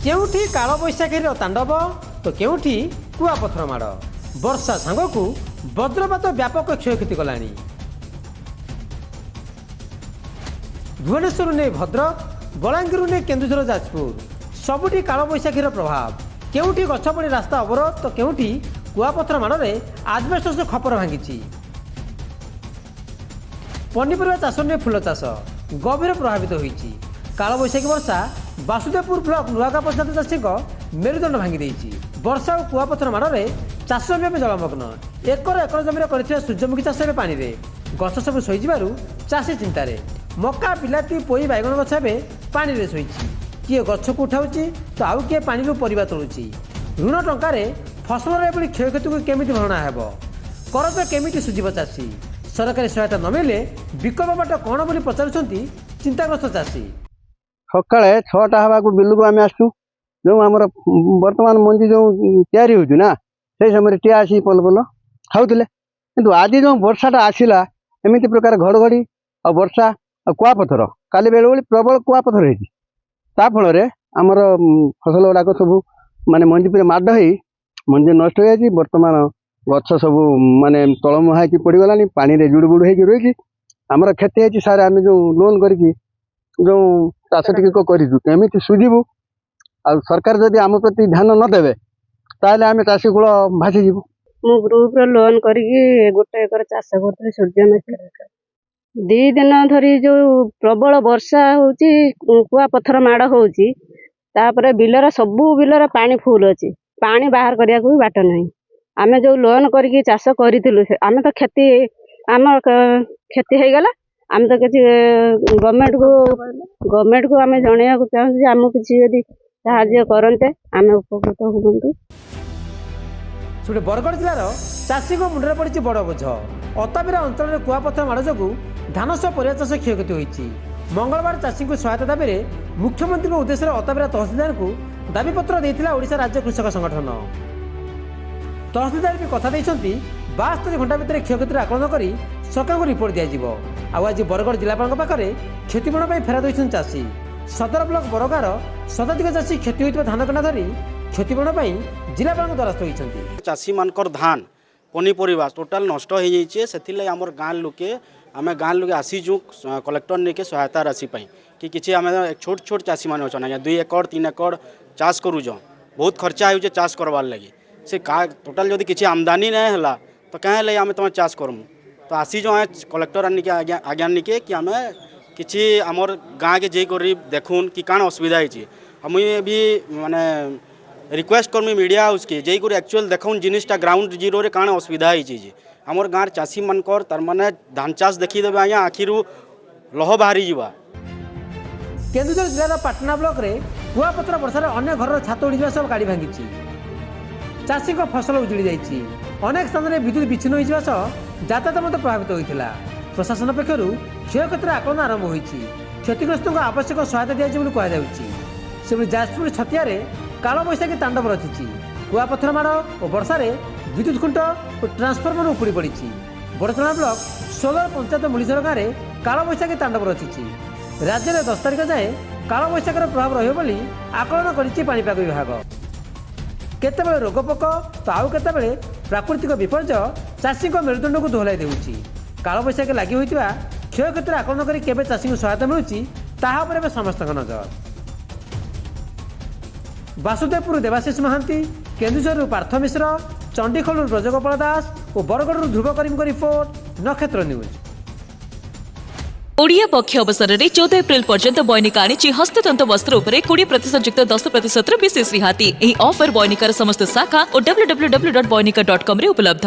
केउठी काल बैशाखीर तांडव तो केउठी कुआपथर माड़ वर्षा सांगकू वज्रपात व्यापक क्षयक्षति कलानी। भुवनेश्वर ने भद्रक बलांगीर ने केन्दुझर जाजपुर सबुठी काल बैशाखीर प्रभाव केउठी गछ पड़ी रास्ता अवरोध तो केउठी कुआपथर माड़े आजबेस्टस खपर भांगी। पनीपरिया चाष ने फूल चाष गभीर प्रभावित होती। काल बैशाखी वर्षा बासुदेवपुर ब्लॉक नुआगा पंचायत चाषी मेरुदंड भांगी। वर्षा और कुआपथर माड़े चाष जमी जलमग्न एकर एकर जमीन कर सूर्यमुखी चाष पानी गछ सब शोईजु चाषी चिंतार मका बिलाती पोई बैगण गछ पानी में शोई किए गछ को उठाऊँ तो आउ किए पानी परिवा तोलुची। ऋण टंकार फसलर एभली क्षयक्षति को केमी भरणा हेब करज केमी सुझीव चाषी सरकारी सहायता न मिले विकल्प बाट कौन बोली पचारुंट चिंताग्रस्त चाषी। सकाଳେ 6ଟା हवाक बिलू को आम आसू जो आमर बर्तमान मंजी जो तैयारी होना से समय टीआ आसी पल पल खाऊले कि आज जो वर्षाटा आसला एमती प्रकार घड़घड़ी और वर्षा और कुआपथर काली बेले बेले प्रबल कुआपथर होता फल आमर फसल गुड़ाक सब माने मंजी पे माड हो मंजी नष्ट हो जाए। बर्तमान गछ सब माने तलमुहा की पड़गला पानी रे जुड़ बुड़ हो रही आमर क्षति है सारे आम जो लोन करके जो चाष टी केमी सुझीबू आ सरकार जदि आम प्रति ध्यान नदेवे ताले आम चाषी कूल भासीजु। मु ग्रुप रो लोन करके गोटे एकर चाष करते सूर्यमुखी 2 दिन धरी जो प्रबल वर्षा होची कुआपथर माड़ होची तापर बिलर सबू बिलर पानी फुल अछि पानी बाहर करिया को बाट नहीं। आमे जो लोन करके चाष करिथिलु आमे तो क्षति आम क्षति हो गला आम तो किसी गवर्नमेंट को आम जनइया चाहूँ आम किसी यदि साहाय्य करते आम उपकृत हूँ। सुटे बरगढ़ जिलार चाषी मुंडे पड़ी बड़ बोझ अताबिरा अंचल में कुआपथर माड़ जो धान सह परिया चाष क्षयक्षति होती। मंगलवार चाषी को सहायता दाबी में मुख्यमंत्री उद्देश्य अताबिरा तहसीलदार को दाबीपत्र देता ओडिशा राज्य कृषक संगठन। तहसीलदार भी कथा देते 72 घंटा भितर क्षयक्षतिर आकलन कर सरकार को रिपोर्ट दिज्व। आज बरगढ़ जिलापाल पाखे क्षतिपूरण फेरा देते चाषी। सदर ब्लॉक बरगार शताधिक चाषी क्षति होता धान कणा धरी क्षतिपूरण जिलापाल द्वारस्थ होती। चाषी मानकर धान पनीपरिया टोटाल नष्ट हो जाए से आम गाँ लोके आम गाँ लोके आसीचु कलेक्टर ने के सहायता राशि कि किसी आम छोट छोट चाषी मैंने अच्छा आज्ञा 2 एकड़ 3 एकड़ चाष करूँ बहुत खर्चा हो चाष करवार लगे से टोटाल जदि किसी आमदानी नहीं है तो कहीं आम तुम चाष करमु तो आसीचु कलेक्टर आनिके आज्ञा निके कि आम किसी आमर गाँ के जे कर देखुन कि काण असुविधा है मुझे भी माने रिक्वेस्ट करमी मीडिया हाउस के जे कर एक्चुअल देखुन जिनिसटा ग्राउंड जीरो रे काण असुविधा है आमर गाँव चाषी मानकर तार माने धान चाष देखीदेवे आज्ञा आखिरू लह बाहरी जावा। केन्दुझर जिलार पाटना ब्लॉक रे कुआपथर वर्षार अन्य घर छात उड़ी सब गाड़ी भांगी चाषी फसल उजुड़ी जाइए। अनेक स्थान में विद्युत विच्छिन्न होगा सह यातायात मत प्रभावित होता। प्रशासन पक्षर क्षयक्षतिर आकलन आरंभ हो क्षतिग्रस्त को आवश्यक सहायता दिया कहु। जाजपुर छतिया काल बैशाखी तांडव रची कुआपथर माड़ और वर्षा विद्युत खुंट और ट्रांसफर्मर उपुड़ी पड़ी। बड़चना ब्लॉक 16 पंचायत मुड़ीझर गाँव में काल बैशाखी तांडव रची। राज्य में 10 तारिख जाए काल बैशाखीर प्रभाव रही आकलन करिपाग विभाग। केतेबेले रोगपोक तो आउ केतेबेले प्राकृतिक विपर्य चाषी मेरुदंड को दोहलाई देउछि। काल बैशाखी लगी होता क्षयक्षतिर आकलन कर केबे चाषी को सहायता मिलुछि ताहा पर समस्त नजर। बासुदेवपुर देवाशीष महांती, केन्दुझर पार्थ मिश्र, चंडीखोल ब्रजगोपाल दास और बरगढ़ ध्रुव करीम रिपोर्ट नक्षत्र न्यूज। ओडिया पक्ष अवसर में 14 एप्रिल पर्यंत बयनिका आनी हस्ततंत वस्त्र उपरे 20% युक्त 10% विशेष रिहाती। ऑफर बयनिकार समस्त शाखा और www.boinika.com रे उपलब्ध।